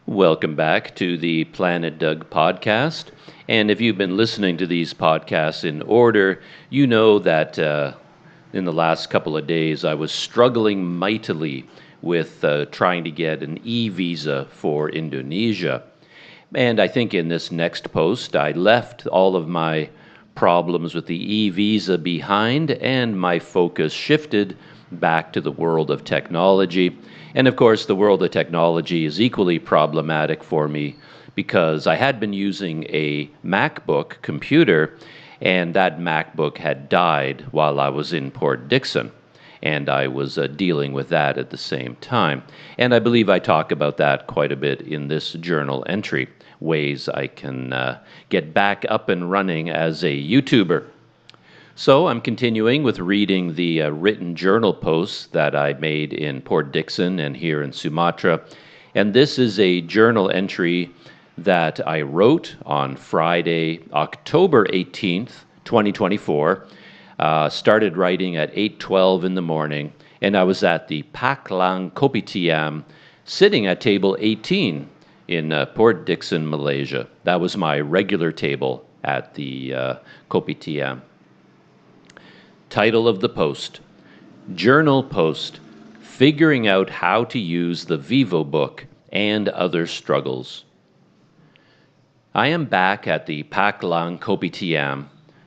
Welcome back to the Planet Doug podcast. And if you've been listening to these podcasts in order, you know that in the last couple of days I was struggling mightily with trying to get an e-visa for Indonesia. And I think in this next post, I left all of my problems with the e-visa behind and my focus shifted back to the world of technology. And of course, the world of technology is equally problematic for me because I had been using a MacBook computer and that MacBook had died while I was in Port Dickson. And I was dealing with that at the same time. And I believe I talk about that quite a bit in this journal entry, ways I can get back up and running as a YouTuber. So I'm continuing with reading the written journal posts that I made in Port Dickson and here in Sumatra. And this is a journal entry that I wrote on Friday, October 18th, 2024. Started writing at 8:12 in the morning, and I was at the Paklang Kopitiam, sitting at table 18 in Port Dickson, Malaysia. That was my regular table at the Kopitiam. Title of the post, Journal Post, Figuring Out How to Use the VivoBook and Other Struggles. I am back at the Paklang Kopitiam.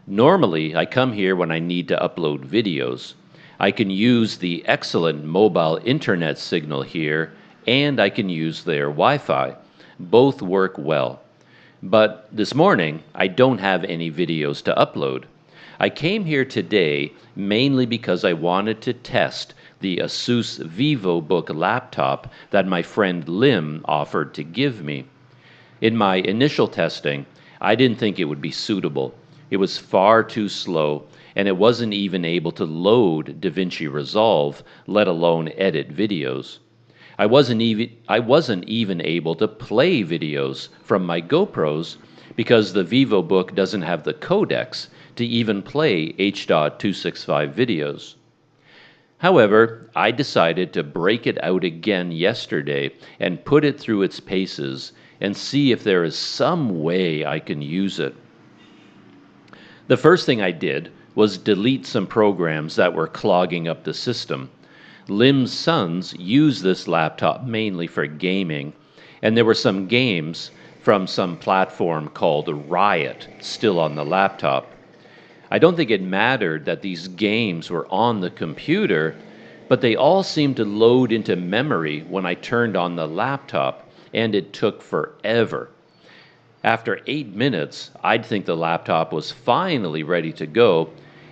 Normally, I come here when I need to upload videos. I can use the excellent mobile internet signal here, and I can use their Wi-Fi. Both work well. But this morning, I don't have any videos to upload. I came here today mainly because I wanted to test the Asus VivoBook laptop that my friend Lim offered to give me. In my initial testing, I didn't think it would be suitable. It was far too slow, and it wasn't even able to load DaVinci Resolve, let alone edit videos. I wasn't even able to play videos from my GoPros because the VivoBook doesn't have the codecs to even play H.265 videos. However, I decided to break it out again yesterday and put it through its paces and see if there is some way I can use it. The first thing I did was delete some programs that were clogging up the system. Lim's sons use this laptop mainly for gaming, and there were some games from some platform called Riot still on the laptop. I don't think it mattered that these games were on the computer, but they all seemed to load into memory when I turned on the laptop, and it took forever. After 8 minutes, I'd think the laptop was finally ready to go,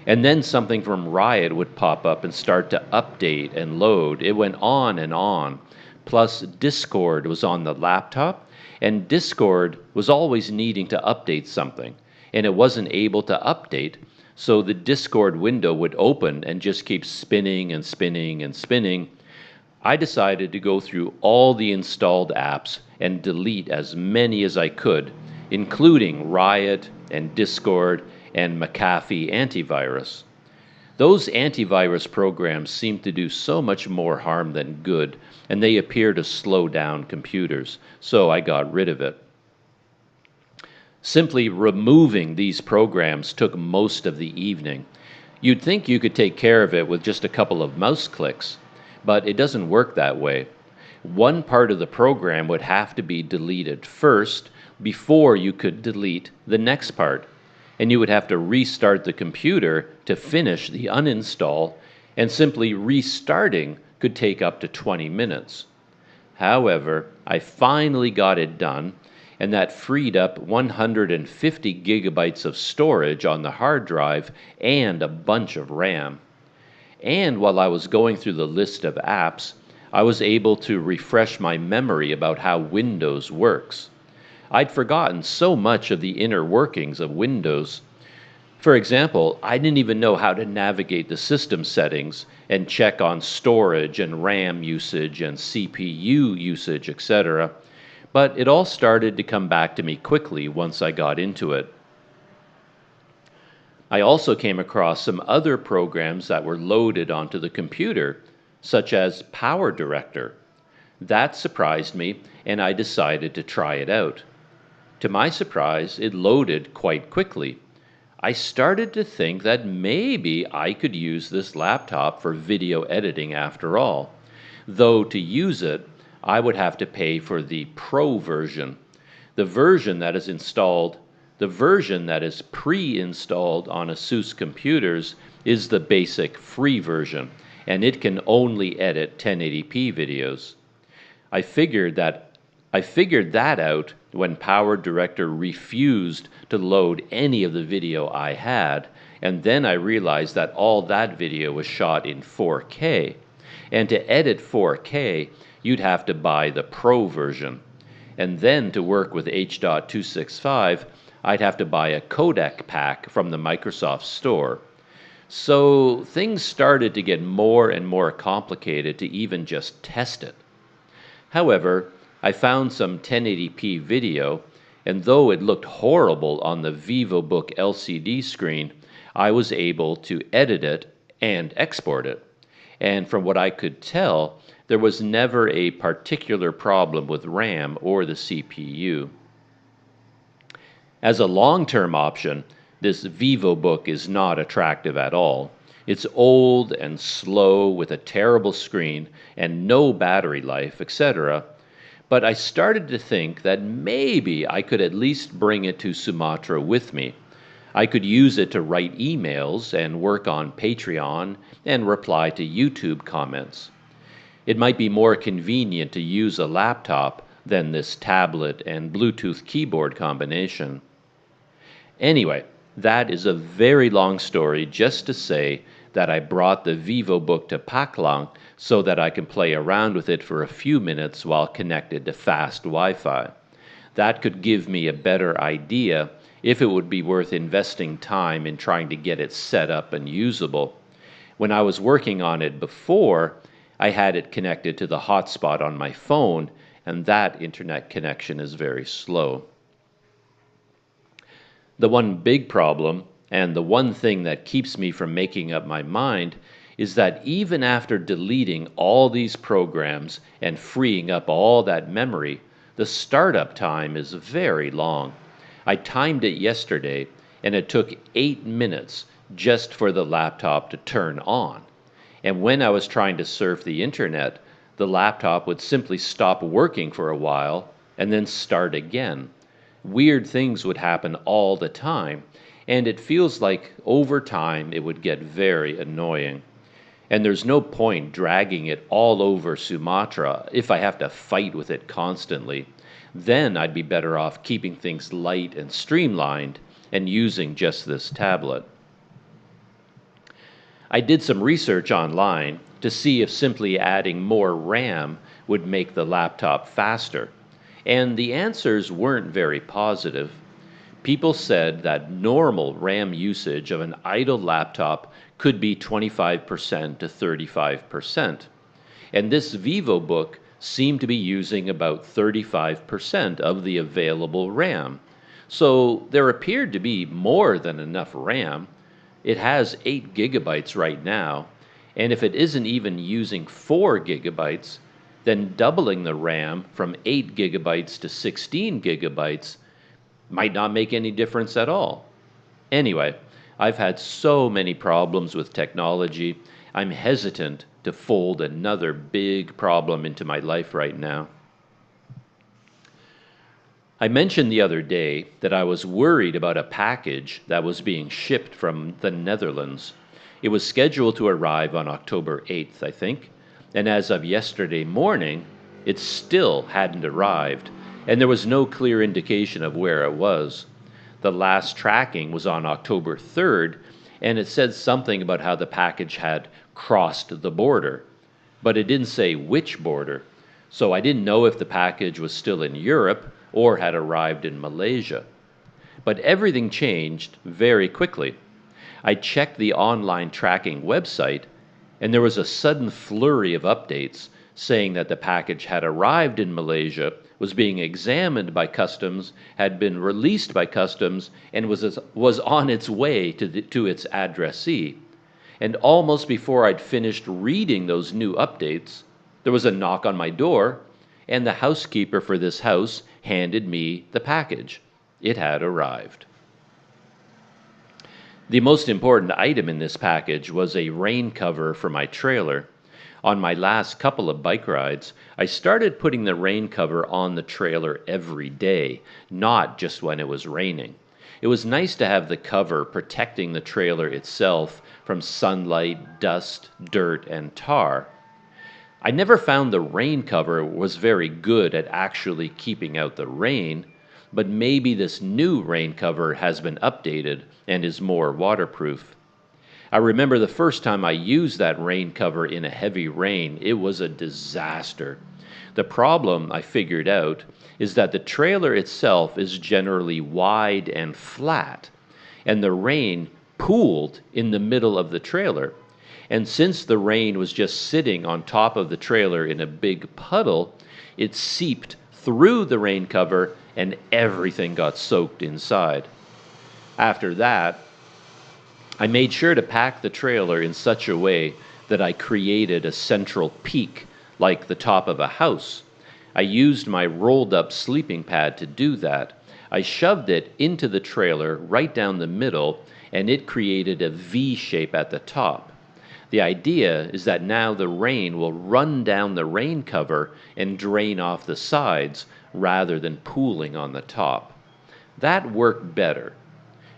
and then something from Riot would pop up and start to update and load. It went on and on. Plus, Discord was on the laptop, and Discord was always needing to update something, and it wasn't able to update, so the Discord window would open and just keep spinning and spinning and spinning. I decided to go through all the installed apps and delete as many as I could, including Riot and Discord and McAfee antivirus. Those antivirus programs seem to do so much more harm than good, and they appear to slow down computers, so I got rid of it. Simply removing these programs took most of the evening. You'd think you could take care of it with just a couple of mouse clicks, but it doesn't work that way. One part of the program would have to be deleted first before you could delete the next part, and you would have to restart the computer to finish the uninstall, and simply restarting could take up to 20 minutes. However, I finally got it done, and that freed up 150 gigabytes of storage on the hard drive and a bunch of RAM. And while I was going through the list of apps, I was able to refresh my memory about how Windows works. I'd forgotten so much of the inner workings of Windows. For example, I didn't even know how to navigate the system settings and check on storage and RAM usage and CPU usage, etc. But it all started to come back to me quickly once I got into it. I also came across some other programs that were loaded onto the computer, such as Power Director. That surprised me, and I decided to try it out. To my surprise, it loaded quite quickly. I started to think that maybe I could use this laptop for video editing after all, though to use it, I would have to pay for the Pro version. The version that is installed, the version that is pre-installed on ASUS computers is the basic free version, and it can only edit 1080p videos. I figured that out when Power Director refused to load any of the video I had, and then I realized that all that video was shot in 4K. And to edit 4K, you'd have to buy the Pro version. And then to work with H.265, I'd have to buy a codec pack from the Microsoft Store. So things started to get more and more complicated to even just test it. However, I found some 1080p video, and though it looked horrible on the VivoBook LCD screen, I was able to edit it and export it. And from what I could tell, there was never a particular problem with RAM or the CPU. As a long-term option, this VivoBook is not attractive at all. It's old and slow with a terrible screen and no battery life, etc. But I started to think that maybe I could at least bring it to Sumatra with me. I could use it to write emails and work on Patreon and reply to YouTube comments. It might be more convenient to use a laptop than this tablet and Bluetooth keyboard combination. Anyway, that is a very long story just to say that I brought the VivoBook to Paklang so that I can play around with it for a few minutes while connected to fast Wi-Fi. That could give me a better idea if it would be worth investing time in trying to get it set up and usable. When I was working on it before, I had it connected to the hotspot on my phone, and that internet connection is very slow. The one big problem, and the one thing that keeps me from making up my mind, is that even after deleting all these programs and freeing up all that memory, the startup time is very long. I timed it yesterday, and it took 8 minutes just for the laptop to turn on. And when I was trying to surf the internet, the laptop would simply stop working for a while and then start again. Weird things would happen all the time, and it feels like over time it would get very annoying. And there's no point dragging it all over Sumatra if I have to fight with it constantly. Then I'd be better off keeping things light and streamlined and using just this tablet. I did some research online to see if simply adding more RAM would make the laptop faster, and the answers weren't very positive. People said that normal RAM usage of an idle laptop could be 25% to 35%, and this VivoBook seemed to be using about 35% of the available RAM. So there appeared to be more than enough RAM. It has 8 gigabytes right now, and if it isn't even using 4 gigabytes, then doubling the RAM from 8 gigabytes to 16 gigabytes might not make any difference at all. Anyway, I've had so many problems with technology, I'm hesitant to fold another big problem into my life right now. I mentioned the other day that I was worried about a package that was being shipped from the Netherlands. It was scheduled to arrive on October 8th, I think, and as of yesterday morning, it still hadn't arrived, and there was no clear indication of where it was. The last tracking was on October 3rd, and it said something about how the package had crossed the border, but it didn't say which border, so I didn't know if the package was still in Europe or had arrived in Malaysia. But everything changed very quickly. I checked the online tracking website, and there was a sudden flurry of updates saying that the package had arrived in Malaysia, was being examined by customs, had been released by customs, and was on its way to its addressee. And almost before I'd finished reading those new updates, there was a knock on my door, and the housekeeper for this house handed me the package. It had arrived. The most important item in this package was a rain cover for my trailer. On my last couple of bike rides, I started putting the rain cover on the trailer every day, not just when it was raining. It was nice to have the cover protecting the trailer itself from sunlight, dust, dirt, and tar. I never found the rain cover was very good at actually keeping out the rain, but maybe this new rain cover has been updated and is more waterproof. I remember the first time I used that rain cover in a heavy rain, it was a disaster. The problem I figured out is that the trailer itself is generally wide and flat, and the rain pooled in the middle of the trailer. And since the rain was just sitting on top of the trailer in a big puddle, it seeped through the rain cover and everything got soaked inside. After that, I made sure to pack the trailer in such a way that I created a central peak, like the top of a house. I used my rolled-up sleeping pad to do that. I shoved it into the trailer right down the middle, and it created a V shape at the top. The idea is that now the rain will run down the rain cover and drain off the sides rather than pooling on the top. That worked better.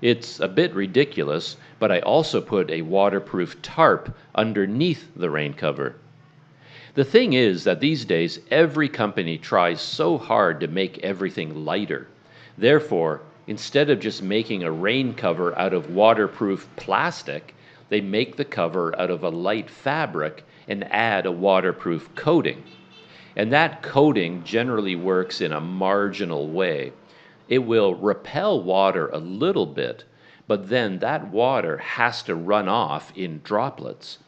It's a bit ridiculous, but I also put a waterproof tarp underneath the rain cover. The thing is that these days every company tries so hard to make everything lighter. Therefore, instead of just making a rain cover out of waterproof plastic, they make the cover out of a light fabric and add a waterproof coating. And that coating generally works in a marginal way. It will repel water a little bit, but then that water has to run off in droplets.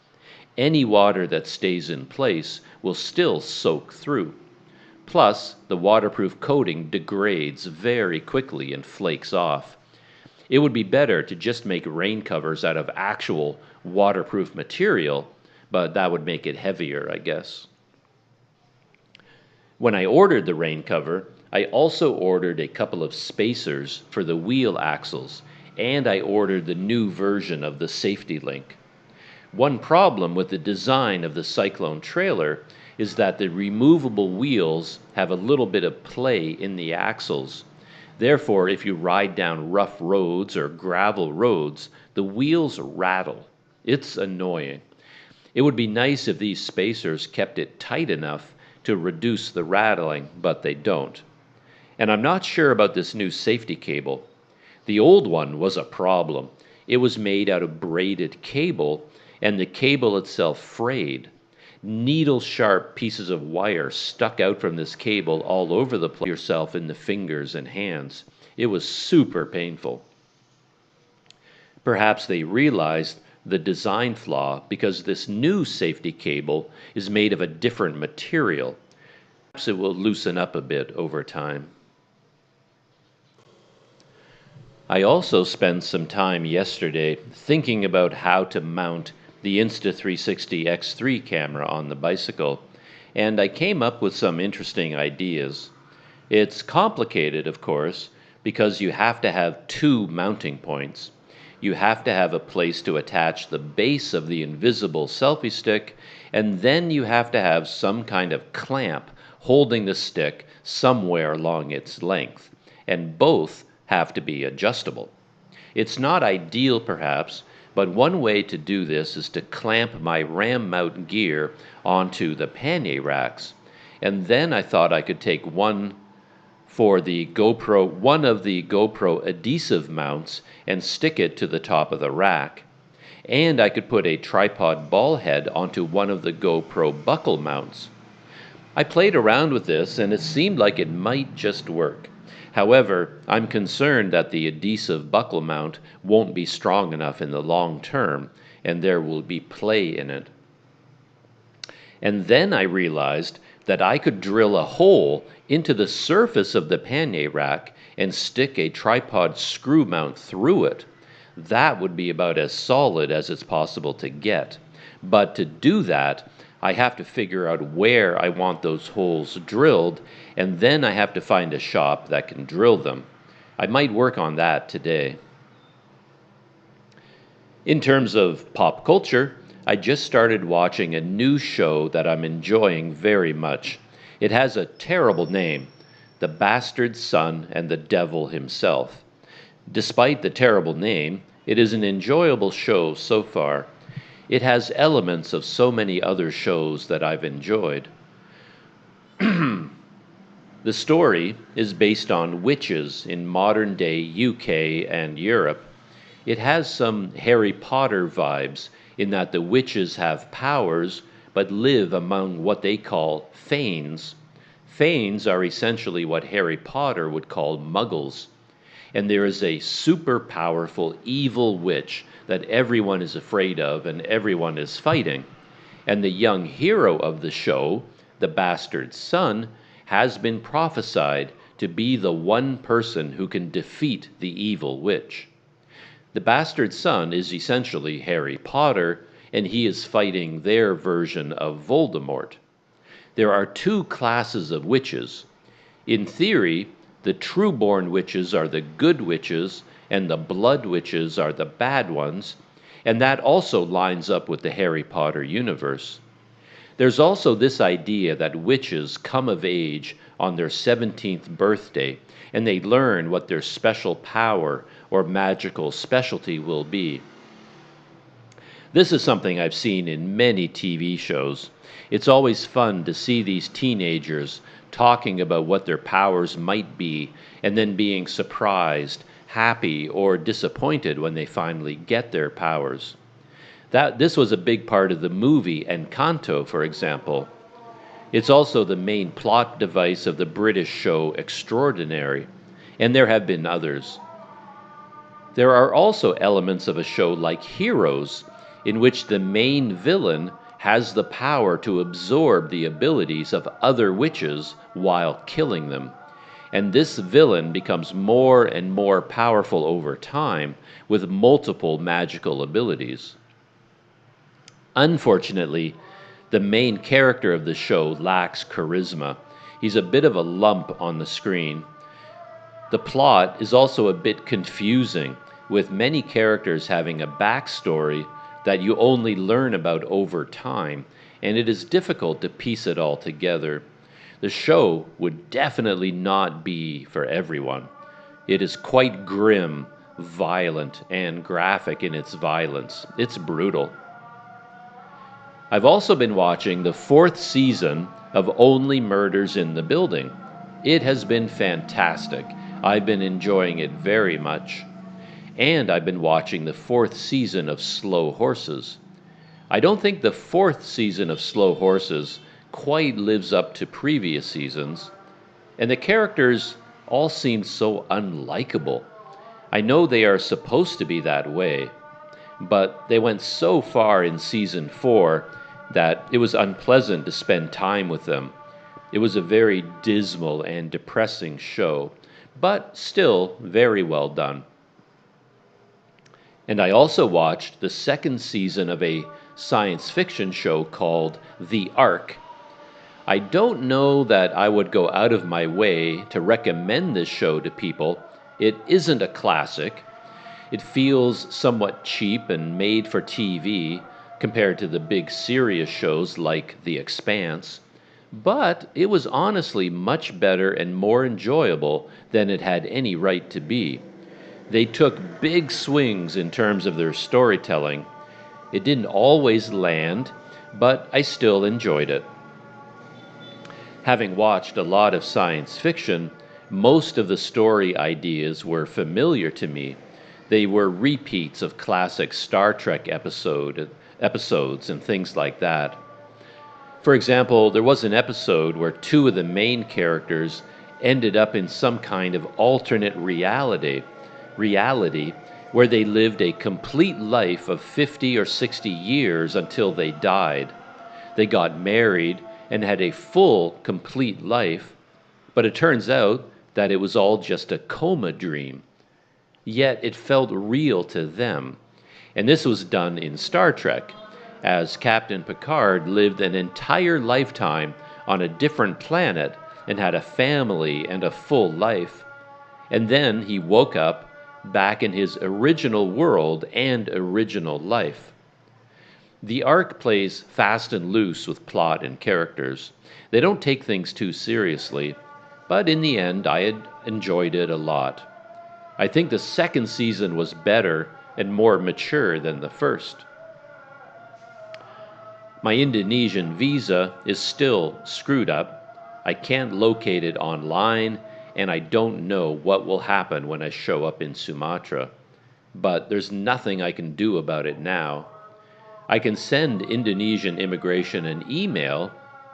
Any water that stays in place will still soak through. Plus, the waterproof coating degrades very quickly and flakes off. It would be better to just make rain covers out of actual waterproof material, but that would make it heavier, I guess. When I ordered the rain cover, I also ordered a couple of spacers for the wheel axles, and I ordered the new version of the safety link. One problem with the design of the Cyclone trailer is that the removable wheels have a little bit of play in the axles. Therefore, if you ride down rough roads or gravel roads, the wheels rattle. It's annoying. It would be nice if these spacers kept it tight enough to reduce the rattling, but they don't. And I'm not sure about this new safety cable. The old one was a problem. It was made out of braided cable, and the cable itself frayed. Needle-sharp pieces of wire stuck out from this cable all over the place, yourself in the fingers and hands. It was super painful. Perhaps they realized the design flaw because this new safety cable is made of a different material. Perhaps it will loosen up a bit over time. I also spent some time yesterday thinking about how to mount the Insta360 X3 camera on the bicycle, and I came up with some interesting ideas. It's complicated, of course, because you have to have two mounting points. You have to have a place to attach the base of the invisible selfie stick, and then you have to have some kind of clamp holding the stick somewhere along its length, and both have to be adjustable. It's not ideal, perhaps, but one way to do this is to clamp my ram mount gear onto the pannier racks, and then I thought I could take one of the GoPro adhesive mounts and stick it to the top of the rack. And I could put a tripod ball head onto one of the GoPro buckle mounts. I played around with this and it seemed like it might just work. However, I'm concerned that the adhesive buckle mount won't be strong enough in the long term, and there will be play in it. And then I realized that I could drill a hole into the surface of the pannier rack and stick a tripod screw mount through it. That would be about as solid as it's possible to get. But to do that, I have to figure out where I want those holes drilled, and then I have to find a shop that can drill them. I might work on that today. In terms of pop culture, I just started watching a new show that I'm enjoying very much. It has a terrible name, The Bastard Son and the Devil Himself. Despite the terrible name, it is an enjoyable show so far. It has elements of so many other shows that I've enjoyed. The story is based on witches in modern-day UK and Europe. It has some Harry Potter vibes in that the witches have powers but live among what they call fanes. Fanes are essentially what Harry Potter would call muggles. And there is a super powerful evil witch that everyone is afraid of and everyone is fighting. And the young hero of the show, the bastard son, has been prophesied to be the one person who can defeat the evil witch. The bastard son is essentially Harry Potter, and he is fighting their version of Voldemort. There are two classes of witches. In theory, the true-born witches are the good witches, and the blood witches are the bad ones, and that also lines up with the Harry Potter universe. There's also this idea that witches come of age on their 17th birthday, and they learn what their special power or magical specialty will be. This is something I've seen in many TV shows. It's always fun to see these teenagers talking about what their powers might be, and then being surprised, happy, or disappointed when they finally get their powers. This was a big part of the movie Encanto, for example. It's also the main plot device of the British show Extraordinary, and there have been others. There are also elements of a show like Heroes, in which the main villain has the power to absorb the abilities of other witches while killing them. And this villain becomes more and more powerful over time with multiple magical abilities. Unfortunately, the main character of the show lacks charisma. He's a bit of a lump on the screen. The plot is also a bit confusing, with many characters having a backstory that you only learn about over time, and it is difficult to piece it all together. The show would definitely not be for everyone. It is quite grim, violent, and graphic in its violence. It's brutal. I've also been watching the 4th season of Only Murders in the Building. It has been fantastic. I've been enjoying it very much. And I've been watching the 4th season of Slow Horses. I don't think the 4th season of Slow Horses quite lives up to previous seasons, and the characters all seem so unlikable. I know they are supposed to be that way, but they went so far in season 4 that it was unpleasant to spend time with them. It was a very dismal and depressing show, but still very well done. And I also watched the 2nd season of a science fiction show called The Ark. I don't know that I would go out of my way to recommend this show to people. It isn't a classic. It feels somewhat cheap and made for TV compared to the big serious shows like The Expanse, but it was honestly much better and more enjoyable than it had any right to be. They took big swings in terms of their storytelling. It didn't always land, but I still enjoyed it. Having watched a lot of science fiction, most of the story ideas were familiar to me. They were repeats of classic Star Trek episodes and things like that. For example, there was an episode where 2 of the main characters ended up in some kind of alternate reality where they lived a complete life of 50 or 60 years until they died. They got married and had a full, complete life, but it turns out that it was all just a coma dream. Yet it felt real to them. And this was done in Star Trek. as Captain Picard lived an entire lifetime on a different planet and had a family and a full life. And then he woke up back in his original world and original life. The arc plays fast and loose with plot and characters. They don't take things too seriously, but in the end, I had enjoyed it a lot. I think the second season was better and more mature than the first. My Indonesian visa is still screwed up. I can't locate it online, and I don't know what will happen when I show up in Sumatra. But there's nothing I can do about it now. I can send Indonesian immigration an email,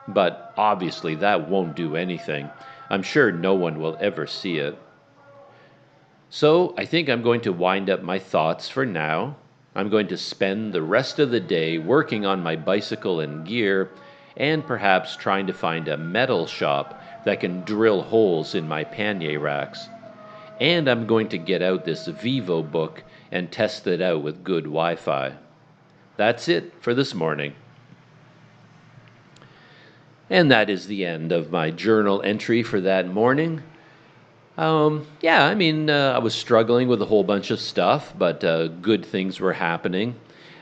but obviously that won't do anything. I'm sure no one will ever see it. So I think I'm going to wind up my thoughts for now. I'm going to spend the rest of the day working on my bicycle and gear, and perhaps trying to find a metal shop that can drill holes in my pannier racks. And I'm going to get out this VivoBook and test it out with good Wi-Fi. That's it for this morning. And that is the end of my journal entry for that morning. I was struggling with a whole bunch of stuff, but good things were happening.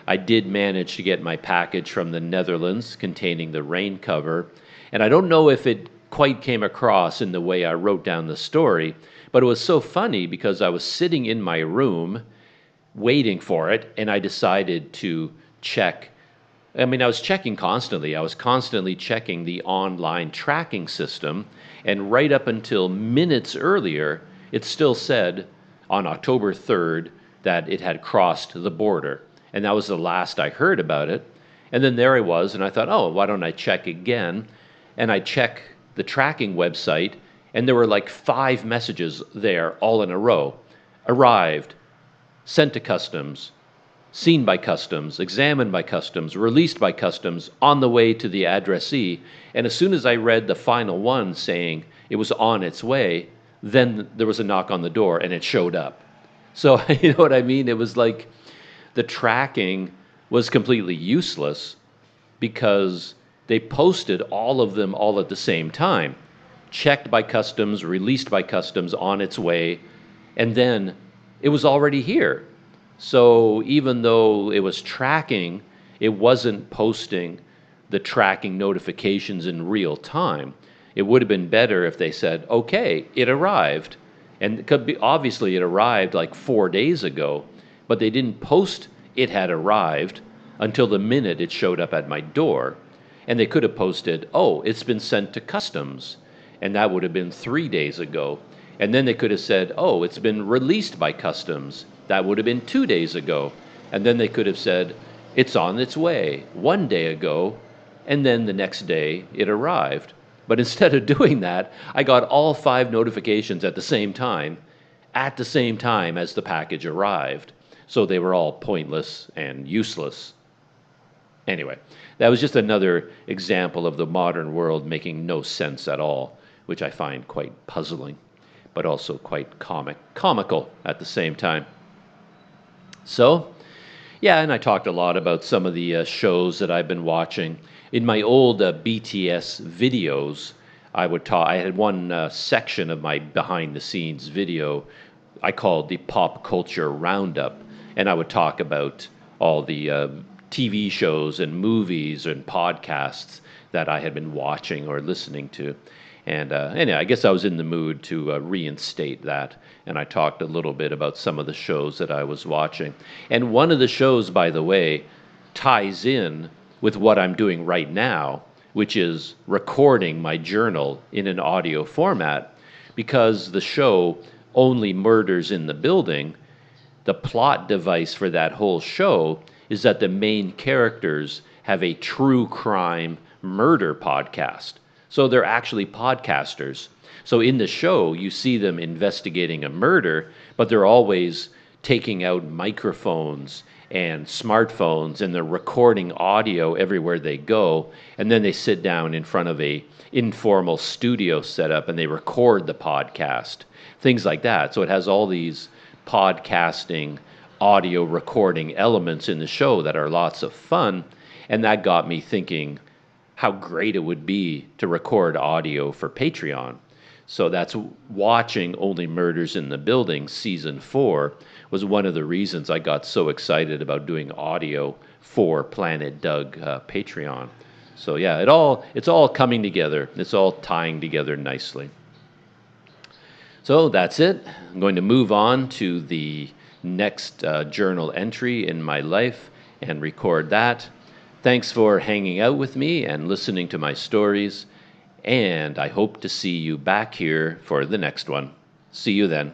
I did manage to get my package from the Netherlands containing the rain cover, and I don't know if it quite came across in the way I wrote down the story, but it was so funny because I was sitting in my room waiting for it, and I decided to check. I was checking constantly. I was constantly checking the online tracking system, and right up until minutes earlier, it still said on October 3rd that it had crossed the border. And that was the last I heard about it. And then there I was, and I thought, oh, why don't I check again? And I check the tracking website, and there were like 5 messages there all in a row. Arrived, sent to customs, seen by customs, examined by customs, released by customs, on the way to the addressee. And as soon as I read the final one saying it was on its way, then there was a knock on the door and it showed up. So, you know what I mean? It was like the tracking was completely useless because they posted all of them all at the same time. Checked by customs, released by customs, on its way, and then it was already here. So even though it was tracking, it wasn't posting the tracking notifications in real time. It would have been better if they said, okay, it arrived. And it could be, obviously it arrived like 4 days ago, but they didn't post it had arrived until the minute it showed up at my door. And they could have posted, oh, it's been sent to customs. And that would have been 3 days ago. And then they could have said, oh, it's been released by customs. That would have been 2 days ago. And then they could have said, it's on its way 1 day ago. And then the next day it arrived. But instead of doing that, I got all 5 notifications at the same time as the package arrived. So they were all pointless and useless. Anyway, that was just another example of the modern world making no sense at all, which I find quite puzzling, but also quite comical at the same time. So, yeah, and I talked a lot about some of the shows that I've been watching. In my old BTS videos, I had one section of my behind-the-scenes video I called the Pop Culture Roundup, and I would talk about all the TV shows and movies and podcasts that I had been watching or listening to. And anyway, I guess I was in the mood to reinstate that, and I talked a little bit about some of the shows that I was watching. And one of the shows, by the way, ties in with what I'm doing right now, which is recording my journal in an audio format, because the show Only Murders in the Building, the plot device for that whole show is that the main characters have a true crime murder podcast. So they're actually podcasters. So in the show, you see them investigating a murder, but they're always taking out microphones and smartphones, and they're recording audio everywhere they go. And then they sit down in front of a informal studio setup and they record the podcast, things like that. So it has all these podcasting audio recording elements in the show that are lots of fun. And that got me thinking how great it would be to record audio for Patreon. So that's watching Only Murders in the Building season 4 was one of the reasons I got so excited about doing audio for Planet Doug Patreon. So yeah, it's all coming together. It's all tying together nicely. So that's it. I'm going to move on to the next journal entry in my life and record that. Thanks for hanging out with me and listening to my stories, and I hope to see you back here for the next one. See you then.